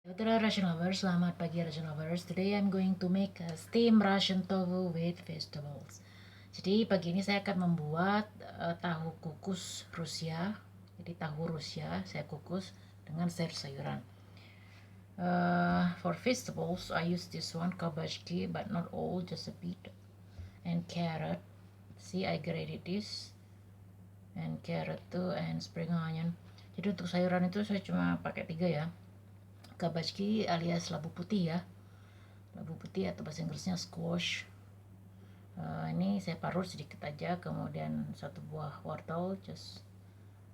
Hello Russian lovers, selamat pagi Russian lovers. Today I'm going to make a steamed Russian tofu with vegetables. Jadi pagi ini saya akan membuat tahu kukus Rusia. Jadi tahu Rusia saya kukus dengan sayur-sayuran. For vegetables I use this one kabachki, but not all, just a bit, and carrot. See, I grated this, and carrot too, and spring onion. Jadi untuk sayuran itu saya cuma pakai 3 ya. Kabachki alias labu putih ya, labu putih atau bahasa Inggrisnya squash. Ini saya parut sedikit aja, kemudian 1 buah wortel, just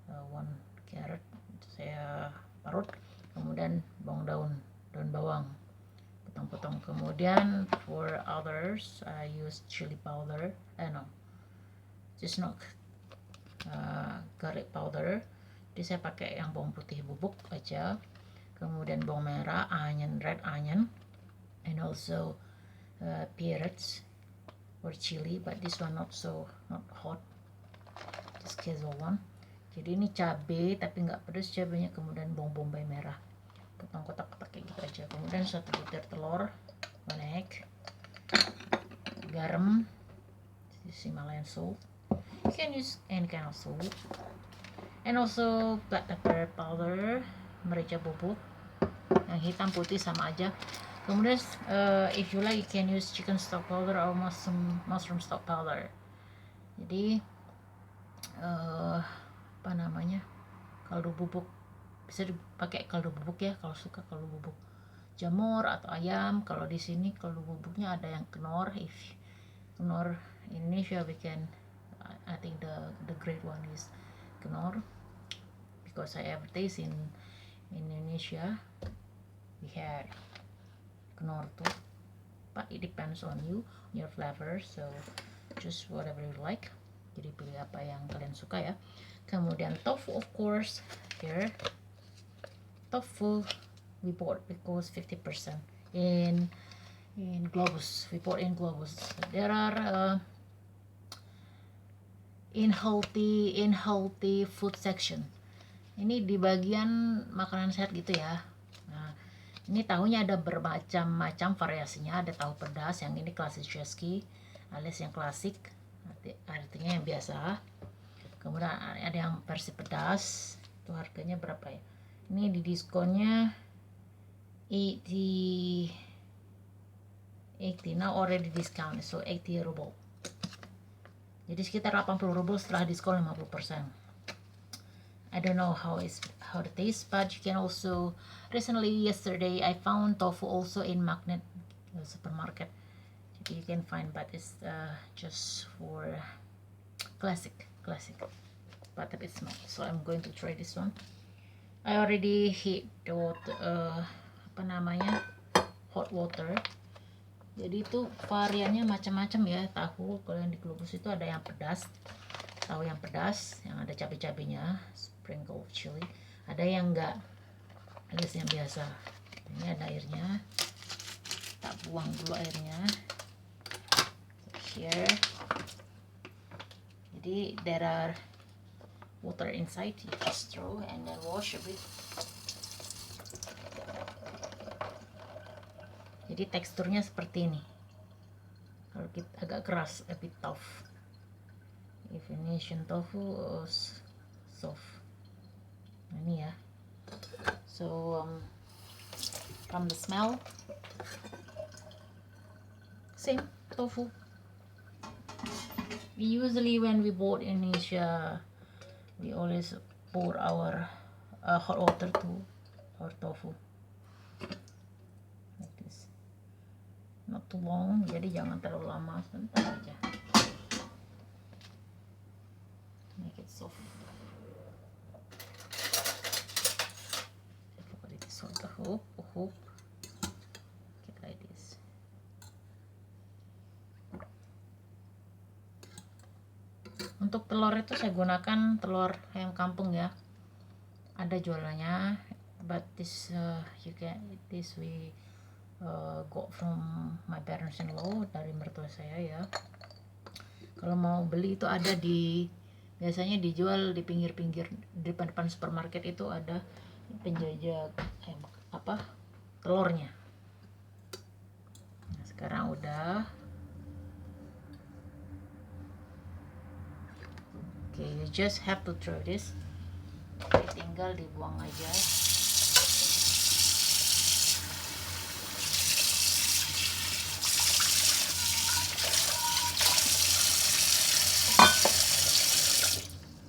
1 carrot saya parut, kemudian daun bawang potong-potong. Kemudian for others I use chili powder, no, just not garlic powder. Jadi saya pakai yang bawang putih bubuk aja, kemudian bawang merah, red onion, and also peanuts or chili, but this one not hot, just casual one. Jadi ini cabai tapi nggak pedas cabenya, kemudian bawang bombay merah potong kotak-kotak kayak gitu aja. Kemudian 1 butir telur, 1 egg, garam, Himalayan salt, you can use any kind of salt, and also black pepper powder, merica bubuk, yang hitam putih sama aja. Kemudian if you like you can use chicken stock powder or mushroom stock powder. Jadi apa namanya, kaldu bubuk, bisa dipakai kaldu bubuk ya kalau suka kaldu bubuk jamur atau ayam. Kalau di sini kaldu bubuknya ada yang Knorr. If Knorr in Indonesia we can, I think the great one is Knorr, because I ever taste in Indonesia we had Knorr too, but it depends on you, your flavor, so just whatever you like. Jadi pilih apa yang kalian suka ya. Kemudian tofu, of course, here tofu we bought because 50% in Globus. We bought in Globus. There are in healthy food section. Ini di bagian makanan sehat gitu ya. Nah, ini tahunya ada bermacam-macam variasinya. Ada tahu pedas, yang ini klasik alias yang klasik, artinya yang biasa. Kemudian ada yang versi pedas, itu harganya berapa ya? Ini di diskonnya 80 now already discount, so 80 ruble. Jadi sekitar 80 ruble setelah diskon 50%. I don't know how it tastes, but you can also, yesterday I found tofu also in Magnet supermarket. Jadi you can find, but it's just for classic, but a bit small. So I'm going to try this one. I already heat the water, hot water. Jadi itu variannya macam-macam ya tahu. Kalau yang di Globus itu ada yang pedas, tahu yang pedas yang ada cabai-cabainya, sprinkle chili. Ada yang enggak, alias yang biasa. Ini ada airnya, tak buang dulu airnya. Here, jadi there are water inside, you just throw and then wash a bit. Jadi teksturnya seperti ini. Kalau kita agak keras, a bit tough. If Indonesian tofu soft. Nah, ini ya. So from the smell, same tofu. Usually when we bought in Indonesia, we always pour our hot water to our tofu like this. Not too long, jadi jangan terlalu lama, sebentar aja. Make it soft. Put it this one, the hoop. Like this. Untuk telur itu saya gunakan telur ayam kampung ya, ada jualannya, but this we got from my parents-in-law, dari mertua saya ya. Kalau mau beli itu ada biasanya dijual di pinggir-pinggir, di depan supermarket itu ada penjajah telurnya. Nah, sekarang udah. Oke, you just have to throw this. Oke, tinggal dibuang aja.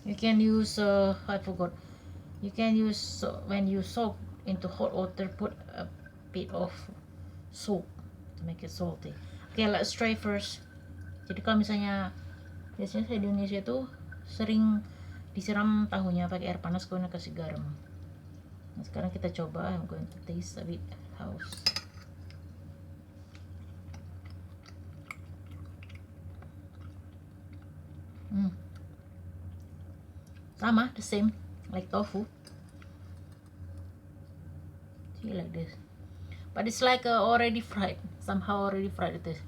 You can use I forgot. You can use when you soak into hot water, put a bit of salt to make it salty. Okay, let's try first. Jadi kalau misalnya biasanya saya di Indonesia itu sering disiram tahunya pakai air panas, kemudian kasih garam. Nah, sekarang kita coba. I'm going to taste a bit house. Sama, the same like tofu. See, like this, but it's like already fried, somehow already fried it is.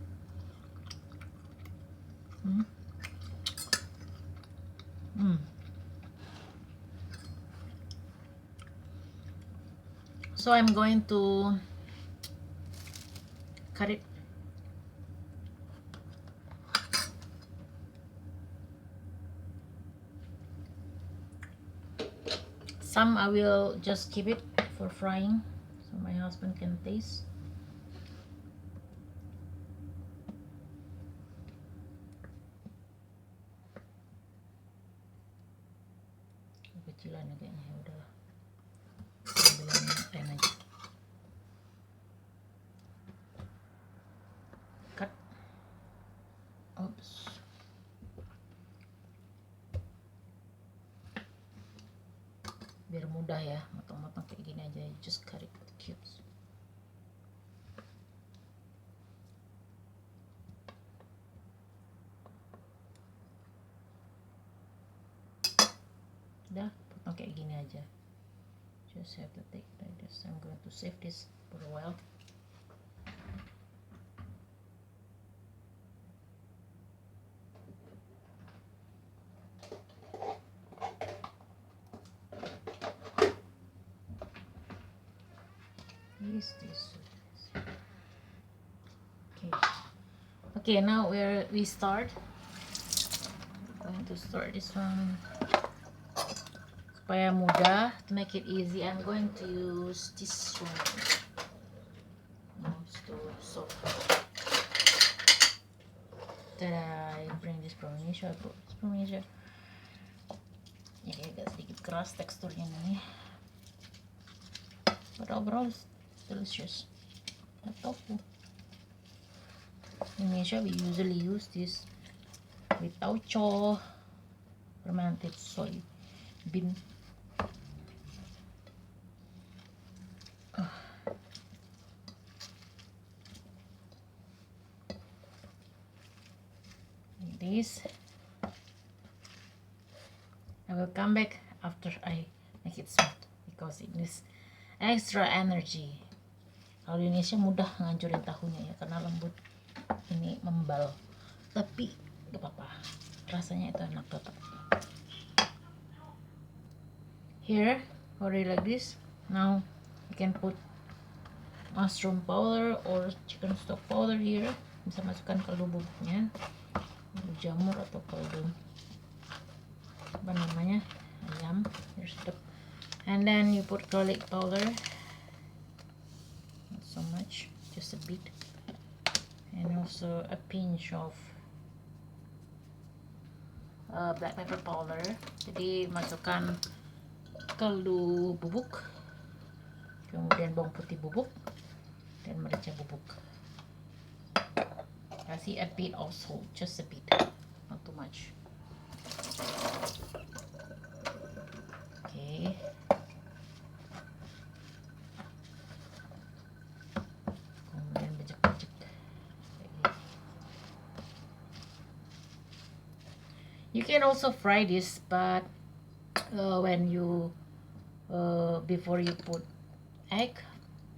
So I'm going to cut it. Some I will just keep it for frying so my husband can taste. Kecilan ya kayaknya, ya udahlah. Ambil yang lain aja. Cut. Oops. Biar mudah ya, motong-motong kayak gini aja. Just cut it with cubes. Udah, potong kayak gini aja. Just have to take like this. I'm going to save this for a while. Is this? Okay, now we start. I'm going to start this one. Supaya mudah, to make it easy, I'm going to use this one. I bring this from Indonesia. I brought this from Indonesia. Ini agak sedikit keras teksturnya nih, but overall it's delicious. Tofu. In Indonesia we usually use this with tauco, fermented soybean. This I will come back after I make it smooth because it needs extra energy. Kalau di Indonesia mudah ngancurin tahunya ya karena lembut, ini membal, tapi gak apa-apa, rasanya itu enak tetap. Here already like this. Now you can put mushroom powder or chicken stock powder here. Bisa masukkan kaldu bubuknya, kaldu jamur atau kaldu apa namanya, ayam. Here's the, and then you put garlic powder, not so much, just a bit, and also a pinch of black pepper powder. Jadi masukkan kaldu bubuk, kemudian bawang putih bubuk dan merica bubuk. Kasih a bit of salt, just a bit, not too much. Okay. Kemudian bejek-bejek. You can also fry this, but when you before you put egg,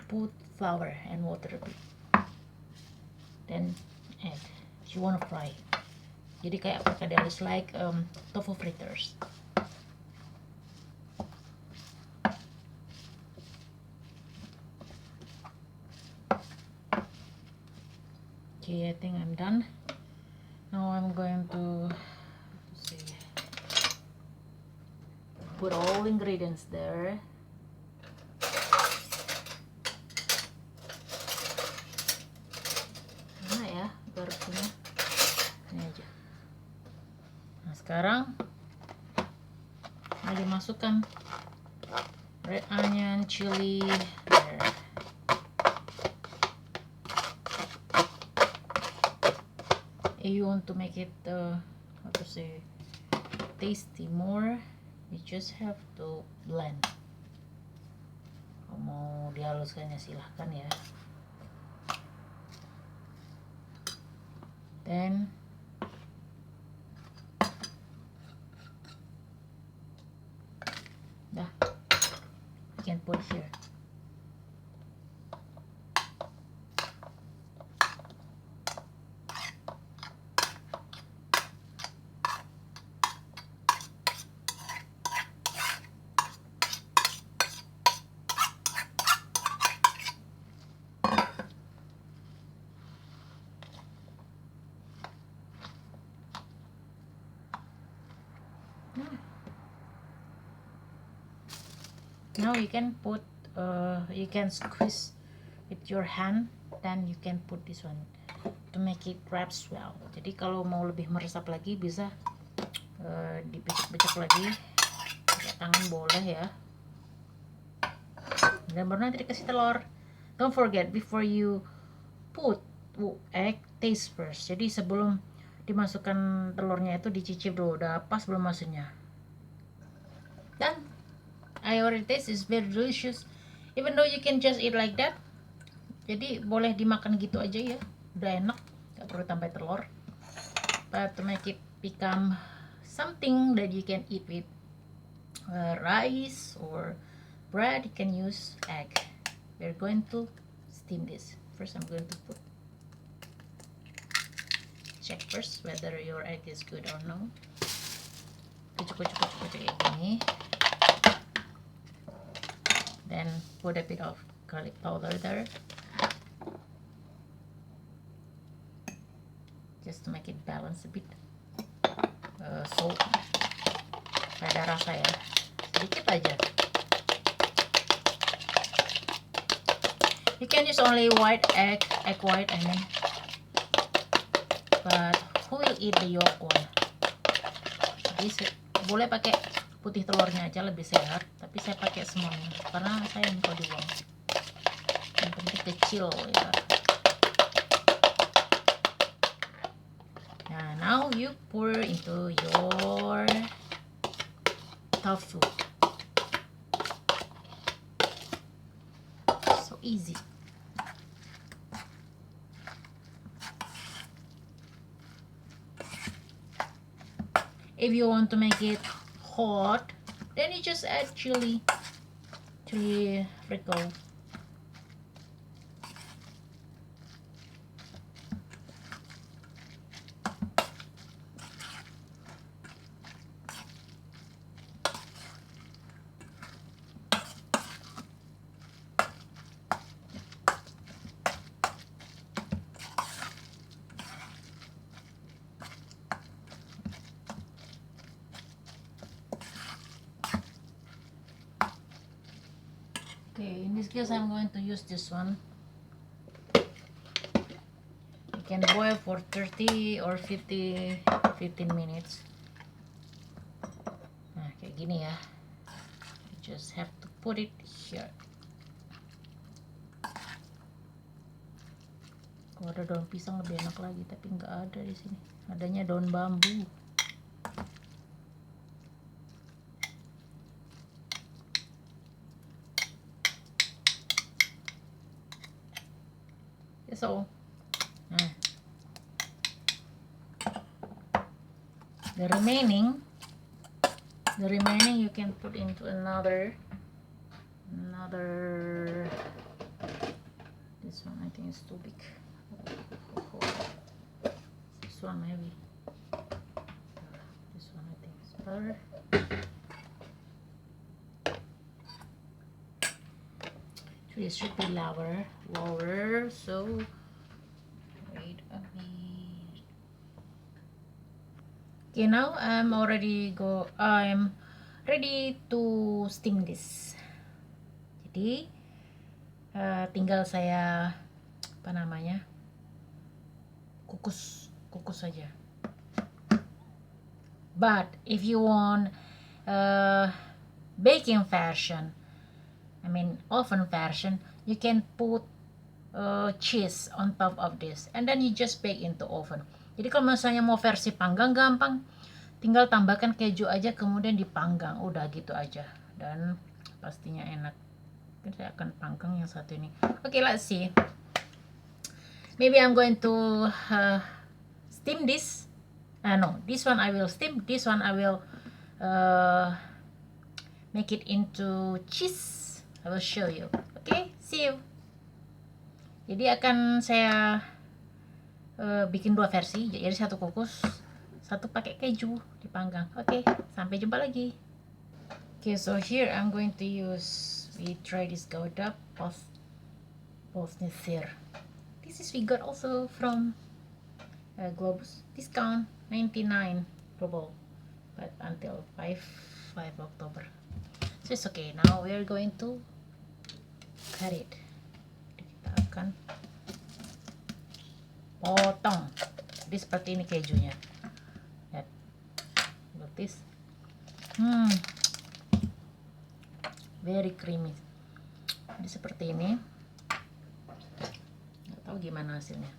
put flour and water a bit, then egg if you want to fry. Jadi kayak perkedel, like tofu fritters. Okay, I think I'm done. Now I'm going to put all ingredients there. Mana ya garpunya? Ini aja. Nah sekarang mau dimasukkan red onion, chili, there. If you want to make it how to say tasty more, you just have to blend. Kalau mau dihaluskannya silahkan ya. Then dah, you can put here. Now you can put you can squeeze with your hand, then you can put this one to make it wraps well. Jadi kalau mau lebih meresap lagi bisa dibecek-becek lagi pakai tangan boleh ya. Dan baru nanti dikasih telur. Don't forget before you put egg, taste first. Jadi sebelum dimasukkan telurnya itu dicicip dulu udah pas belum maksudnya. Dan I already taste, is very delicious. Even though you can just eat like that. Jadi boleh dimakan gitu aja ya. Udah enak, gak perlu tambah telur. But to make it become something that you can eat with rice or bread, you can use egg. We're going to steam this. First I'm going to check first whether your egg is good or no. Kucuk-kucuk kayak gini. Then put a bit of garlic powder there, just to make it balance a bit. Salt, ada rasa ya, sedikit aja. You can use only white egg white I mean, but who will eat the yolk one? Jadi boleh pakai putih telurnya aja, lebih sehat, tapi saya pakai semuanya karena saya mau dibuang. Yang penting kecil ya. Nah, now you pour into your tofu. So easy. If you want to make it hot, then you just add chili frickle. Okay, in this case I'm going to use this one. You can boil for 30 or 15 minutes. Nah, kayak gini ya. You just have to put it here. Kalau ada daun pisang lebih enak lagi, tapi nggak ada di sini. Adanya daun bambu. So the remaining you can put into another this one I think is too big. This one maybe, this one I think is better. It should be lower, so wait a minute. Okay, now I'm ready to steam this. Jadi tinggal saya kukus saja. But if you want baking version, oven version, you can put cheese on top of this and then you just bake into oven. Jadi kalau misalnya mau versi panggang gampang, tinggal tambahkan keju aja kemudian dipanggang, udah gitu aja dan pastinya enak. Mungkin saya akan panggang yang satu ini. Okay, let's see. Maybe I'm going to steam this. No, this one I will steam. This one I will make it into cheese. I will show you. Okay, see you. Jadi akan saya bikin dua versi. Jadi satu kukus, satu pakai keju dipanggang. Oke, sampai jumpa lagi. Okay, so here I'm going to use. We try this Gouda Postnisir. This is we got also from Globus discount 99 ruble, but until 5 October. So it's okay. Now we are going to cut it. Kita akan potong. Jadi seperti ini kejunya. Lihat. Look this. Very creamy. Jadi seperti ini. Nggak tahu gimana hasilnya.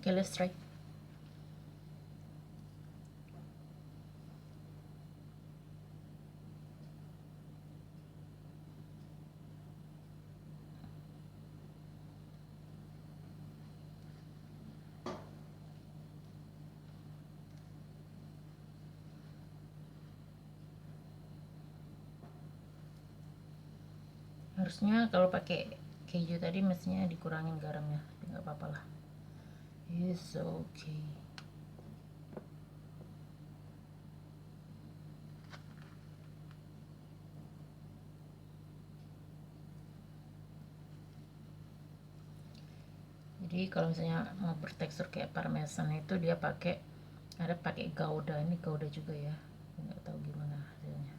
Okay, let's try. Harusnya kalau pakai keju tadi mestinya dikurangin garamnya, nggak apa-apa lah. It's okay. Jadi kalau misalnya mau bertekstur kayak parmesan itu dia pakai Gouda. Ini Gouda juga ya, nggak tahu gimana hasilnya.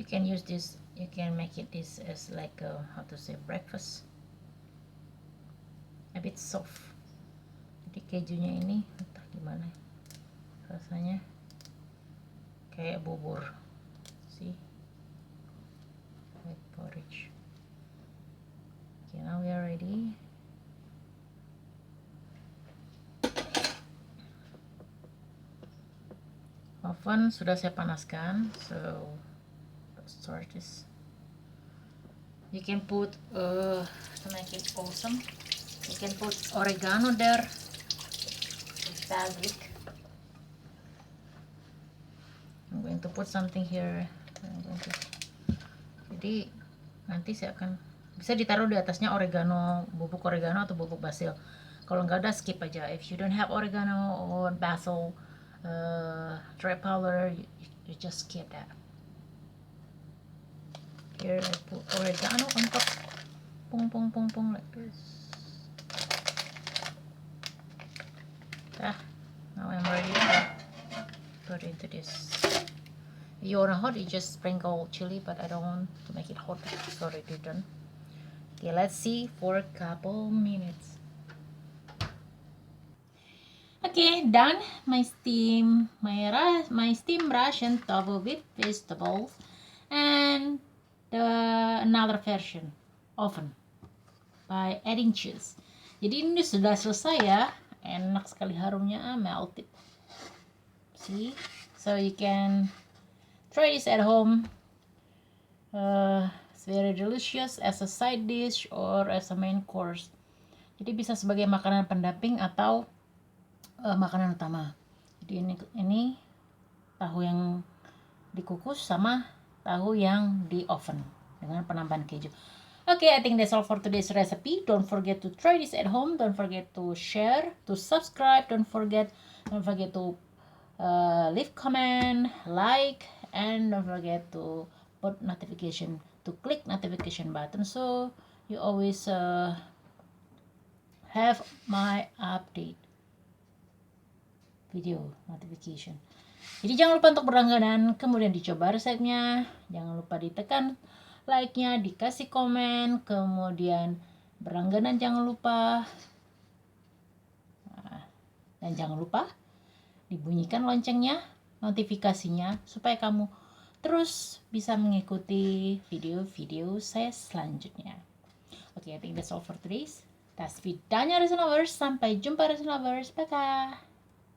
You can use this, you can make it this as like a, how to say, breakfast, a bit soft. Jadi kejunya ini entah gimana rasanya, kayak bubur. See, like porridge. Okay, now we are ready. Oven sudah saya panaskan, so let's start this. You can put to make it awesome, you can put oregano there, garlic. I'm going to put something here. Jadi nanti saya akan bisa ditaruh di atasnya oregano, bubuk oregano atau bubuk basil. Kalau nggak ada skip aja. If you don't have oregano or basil dry powder, you just skip that. Here I put oregano on top. Pung like this. Now I'm ready to put into this. If you want hot, you just sprinkle chili, but I don't want to make it hot. It's already done. Okay, let's see for a couple minutes. Okay, done. My steam Russian tofu with vegetables and another version oven by adding cheese. Jadi ini sudah selesai ya, enak sekali harumnya, melted. See, so you can try this at home. It's very delicious as a side dish or as a main course. Jadi bisa sebagai makanan pendamping atau makanan utama. Jadi ini tahu yang dikukus sama tahu yang di oven dengan penambahan keju. Okay, I think that's all for today's recipe. Don't forget to try this at home. Don't forget to share, to subscribe. Don't forget to leave comment, like, and don't forget to put notification, to click notification button so you always have my update video notification. Jadi jangan lupa untuk berlangganan, kemudian dicoba resepnya. Jangan lupa ditekan like-nya, dikasih komen, kemudian berlangganan jangan lupa. Dan jangan lupa dibunyikan loncengnya, notifikasinya, supaya kamu terus bisa mengikuti video-video saya selanjutnya. Oke, I think that's all for today's. Das vidanya Resin Lovers. Sampai jumpa Resin Lovers. Bye-bye.